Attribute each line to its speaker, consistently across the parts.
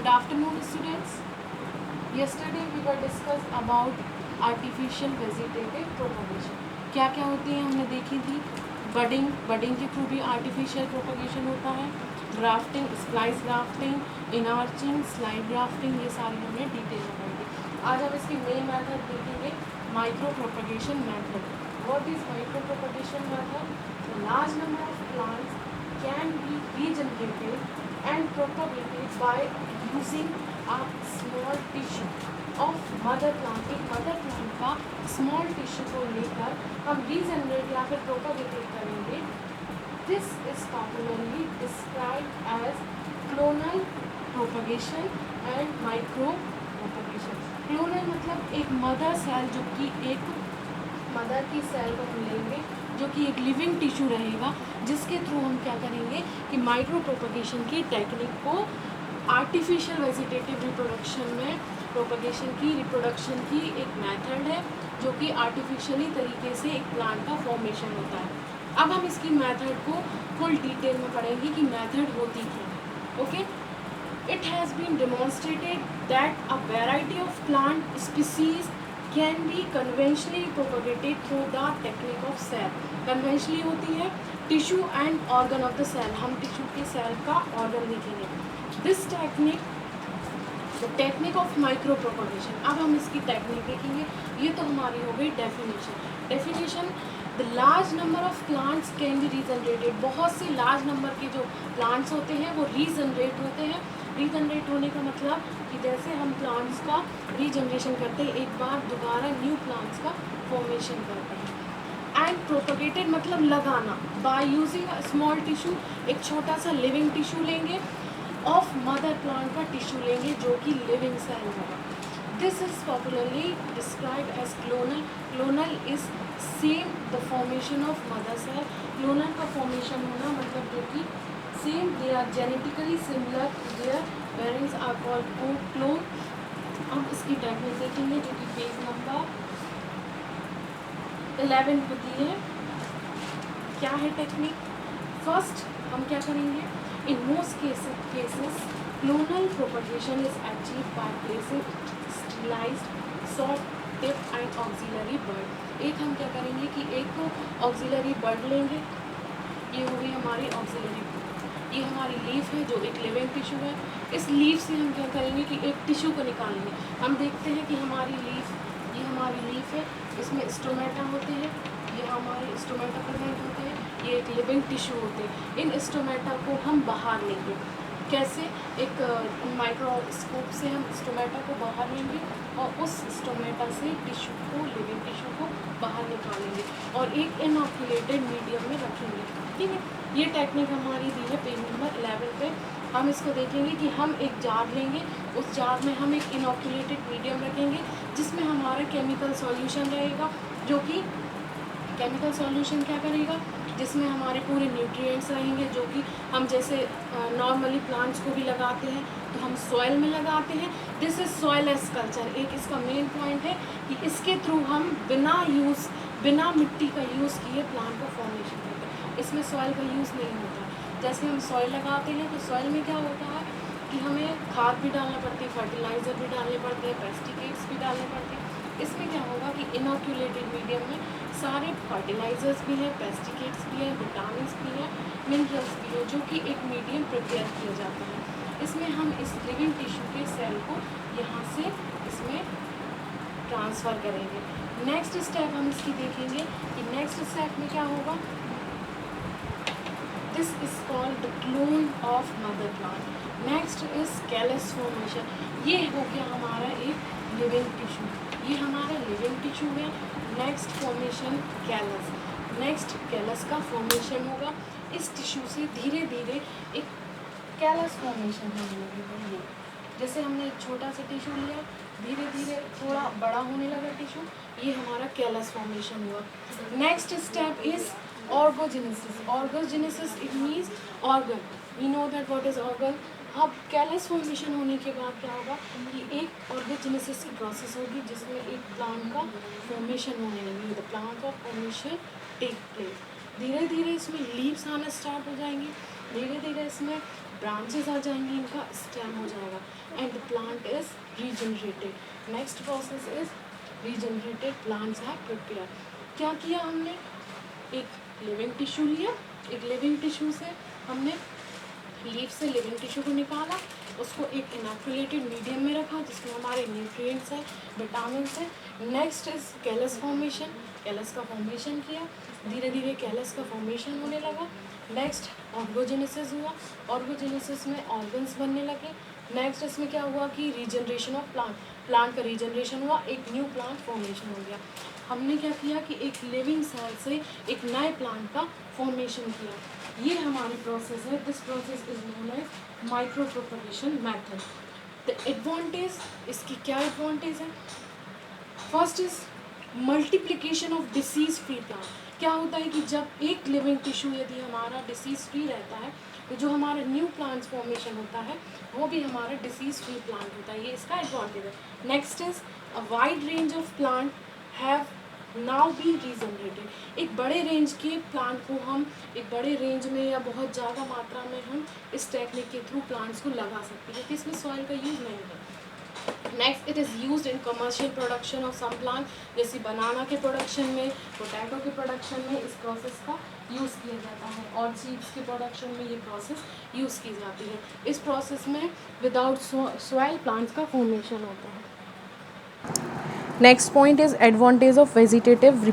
Speaker 1: Good afternoon, students. Yesterday we were discussed about artificial vegetative propagation. क्या क्या होती है हमने देखी थी. बडिंग के थ्रू भी आर्टिफिशियल प्रोपगेशन होता है. Grafting, splice grafting, inarching, slide grafting, ये सारी हमने डिटेल में पढ़ी थी. आज हम इसकी मेन मेथड देखेंगे, micro propagation method. What is micro propagation method? Large number of plants can be regenerated and propagated by using a small tissue of mother plant. एक mother plant का small tissue को लेकर हम regenerate या फिर propagated करेंगे. This is popularly described as clonal propagation and micro propagation. Clonal मतलब एक mother cell, जो कि एक मदर की सेल को हम लेंगे जो कि एक लिविंग टिश्यू रहेगा, जिसके थ्रू हम क्या करेंगे कि माइक्रो प्रोपगेशन की टेक्निक को आर्टिफिशियल वेजिटेटिव रिप्रोडक्शन में प्रोपगेशन की रिप्रोडक्शन की एक मेथड है जो कि आर्टिफिशियली तरीके से एक प्लांट का फॉर्मेशन होता है. अब हम इसकी मेथड को फुल डिटेल में पढ़ेंगे कि मेथड होती क्या है. Okay, it has been demonstrated that a variety of plant species can be conventionally propagated through the technique of cell. Conventionally होती है tissue and organ of the cell. हम टिश्यू के सेल का ऑर्गन देखेंगे. This technique, the technique of micro propagation. अब हम इसकी technique देखेंगे. ये तो हमारी हो गई definition. The large number of plants can be regenerated. बहुत से लार्ज नंबर के जो प्लांट्स होते हैं वो रीजनरेट होते हैं. रीजनरेट होने का मतलब कि जैसे हम प्लांट्स का रीजनरेशन करते हैं, एक बार दोबारा न्यू प्लांट्स का फॉर्मेशन करते हैं. एंड प्रोपगेटेड मतलब लगाना. By using a small tissue, एक छोटा सा लिविंग टिश्यू लेंगे, ऑफ मदर प्लांट का टिश्यू लेंगे जो कि लिविंग सेल होगा. This is popularly described as clonal. Clonal is same the formation of mother cell. Clonal का फॉर्मेशन होना मतलब जो कि same, they are genetically similar, their parents are called co clone. हम इसकी टेक्निक देखेंगे जो कि पेज नंबर 11 होती है. क्या है टेक्निक? फर्स्ट हम क्या करेंगे, in most cases clonal propagation is achieve by placing sterilized soft tip and axillary bird. एक हम क्या करेंगे कि एक ऑक्सिलरी बर्ड लेंगे. ये हो गई हमारी ऑक्सिलरी बर्ड. ये हमारी लीफ है जो एक लिविंग टिश्यू है. इस लीफ से हम क्या करेंगे कि एक टिश्यू को निकालेंगे. हम देखते हैं कि हमारी लीफ, ये हमारी लीफ है, इसमें स्टोमेटा होते हैं, ये हमारे स्टोमेटा प्रेजेंट होते हैं, ये एक लिविंग टिश्यू होते हैं. इन स्टोमेटा को हम बाहर लेंगे. कैसे? एक माइक्रोस्कोप से हम स्टोमेटा को बाहर लेंगे और उस स्टोमेटा से टिश्यू को, लिविंग टिश्यू को बाहर निकालेंगे और एक इनऑक्यूलेटेड मीडियम में रखेंगे. ठीक है, ये टेक्निक हमारी दी है पेज नंबर 11 पे. हम इसको देखेंगे कि हम एक जार लेंगे, उस जार में हम एक इनऑक्यूलेटेड मीडियम रखेंगे जिसमें हमारा केमिकल सॉल्यूशन रहेगा, जो कि केमिकल सॉल्यूशन क्या करेगा, जिसमें हमारे पूरे न्यूट्रिएंट्स रहेंगे जो कि हम जैसे नॉर्मली प्लांट्स को भी लगाते हैं तो हम सॉइल में लगाते हैं. This is soil as culture. एक इसका मेन पॉइंट है कि इसके थ्रू हम बिना मिट्टी का यूज़ किए प्लांट का फॉर्मेशन करते हैं. इसमें सॉइल का यूज़ नहीं होता है. जैसे हम सॉइल लगाते हैं तो सॉइल में क्या होता है कि हमें खाद भी डालना पड़ती है, फर्टिलाइज़र भी डालने पड़ते हैं, पेस्टिसाइड्स भी डालने पड़ते हैं. इसमें क्या होगा कि इनऑक्यूलेटेड मीडियम में सारे फर्टिलाइजर्स भी हैं, पेस्टिसाइड्स भी हैं, विटामिन भी हैं, मिनरल्स भी हैं, जो कि एक मीडियम प्रिपेयर किया जाता है. इसमें हम इस लिविंग टिश्यू के सेल को यहाँ से इसमें ट्रांसफ़र करेंगे. नेक्स्ट स्टेप हम इसकी देखेंगे कि नेक्स्ट स्टेप में क्या होगा. This is called the clone of mother plant. Next is callus formation. ये हो गया हमारा एक लिविंग टिश्यू. ये हमारा लिविंग टिश्यू है. Next formation callus. Next callus का फॉर्मेशन होगा. इस टिश्यू से धीरे धीरे एक कैलस फॉर्मेशन होने लगेगा. जैसे हमने एक छोटा सा टिश्यू लिया, धीरे धीरे थोड़ा बड़ा होने लगा टिश्यू, ये हमारा कैलस फॉर्मेशन हुआ. Next step is organogenesis. Organogenesis it means organ. We know that what is organ. अब कैलस फॉर्मेशन होने के बाद क्या होगा कि एक ऑर्गोजेनेसिस की प्रोसेस होगी जिसमें एक प्लांट का फॉर्मेशन होने लगेगी. The plant of formation take place. धीरे धीरे इसमें लीव्स आना स्टार्ट हो जाएंगी. धीरे धीरे इसमें ब्रांचेस आ जाएंगी, इनका स्टेम हो जाएगा, and the plant is regenerated. Next process is regenerated plants are prepare. क्या किया हमने, एक लिविंग टिश्यू लिया, एक लिविंग टिश्यू से हमने लीफ से लिविंग टिश्यू को निकाला, उसको एक इनोकुलेटेड मीडियम में रखा जिसमें हमारे न्यूट्रिएंट्स हैं, विटामिन हैं। Next is callus formation, callus का फॉर्मेशन किया, धीरे धीरे कैलस का फॉर्मेशन होने लगा। नेक्स्ट ऑर्गोजेनेसिस हुआ, ऑर्गोजेनेसिस में ऑर्गन्स बनने लगे। नेक्स्ट इसमें क्या हुआ कि रीजनरेशन ऑफ प्लांट, प्लांट का रीजनरेशन हुआ, एक न्यू प्लांट फॉर्मेशन हो गया। हमने क्या किया कि एक लिविंग सेल से एक नए प्लांट का फॉर्मेशन किया। ये हमारी प्रोसेस है। This process is known as micro propagation method. The advantage, इसकी क्या एडवांटेज है, first is multiplication of disease free plant. क्या होता है कि जब एक लिविंग टिश्यू यदि हमारा डिसीज फ्री रहता है तो जो हमारा न्यू प्लांट्स फॉर्मेशन होता है वो भी हमारा डिसीज फ्री प्लांट होता है, ये इसका एडवांटेज है। Next is a wide range of plant have now B regenerated. एक बड़े रेंज के प्लांट को हम एक बड़े रेंज में या बहुत ज़्यादा मात्रा में हम इस टेक्निक के थ्रू प्लांट्स को लगा सकते हैं क्योंकि इसमें सॉइल का यूज़ नहीं है। Next it is used in commercial production of some plant, जैसे बनाना के प्रोडक्शन में, पोटैटो के प्रोडक्शन में इस प्रोसेस का यूज़ किया जाता है, और सीड्स के प्रोडक्शन में ये प्रोसेस यूज़ की जाती है। इस प्रोसेस में विदाउट सॉइल प्लांट्स का फॉर्मेशन होता है। Next point is advantage of vegetative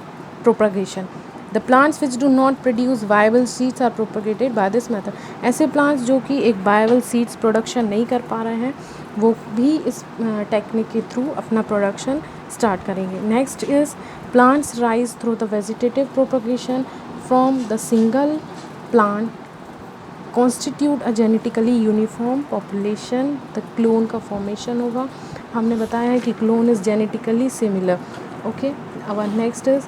Speaker 1: propagation. The plants which do not produce viable seeds are propagated by this method. ऐसे plants जो कि एक viable seeds production नहीं कर पा रहे हैं वो भी इस टेक्निक के थ्रू अपना प्रोडक्शन स्टार्ट करेंगे। Next is plants rise through the vegetative propagation from the single plant constitute a genetically uniform population. the clone का formation होगा, हमने बताया है कि clone is genetically similar. Okay, our next is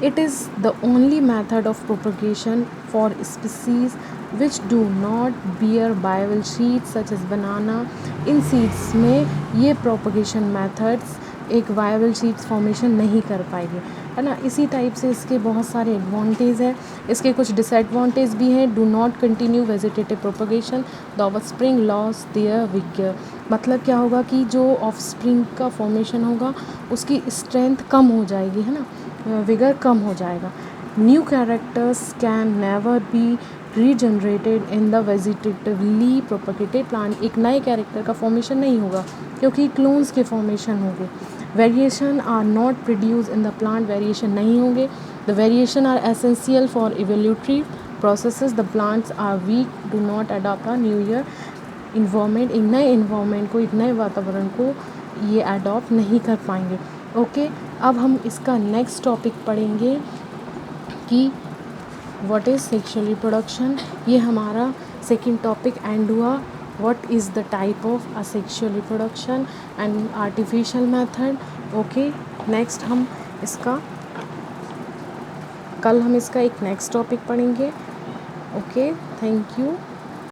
Speaker 1: it is the only method of propagation for species which do not bear viable seeds such as banana. इन seeds में ये propagation methods एक वायबल सीड्स फॉर्मेशन नहीं कर पाएगी, है ना। इसी टाइप से इसके बहुत सारे एडवांटेज हैं, इसके कुछ डिसएडवांटेज भी हैं। Do not continue vegetative propagation, the offspring loss their vigour. मतलब क्या होगा कि जो ऑफस्प्रिंग का फॉर्मेशन होगा उसकी स्ट्रेंथ कम हो जाएगी, है ना, विगर कम हो जाएगा। New characters can never be regenerated in the vegetatively propagated plant. एक नए कैरेक्टर का फॉर्मेशन नहीं होगा क्योंकि क्लोन्स के फॉर्मेशन होंगे। Variation are not produce in the plant, variation नहीं होंगे। The variation are essential for evolutionary processes. The plants are weak, do not adopt a new year environment. एक नए इन्वायरमेंट को, एक नए वातावरण को ये अडॉप्ट नहीं कर पाएंगे। ओके, अब हम इसका नेक्स्ट टॉपिक पढ़ेंगे कि व्हाट इज़ सेक्सुअल रिप्रोडक्शन। ये हमारा सेकंड टॉपिक एंड हुआ। what is the type of asexual reproduction and artificial method. okay, next हम इसका कल हम इसका एक नेक्स्ट टॉपिक पढ़ेंगे। Okay, thank you.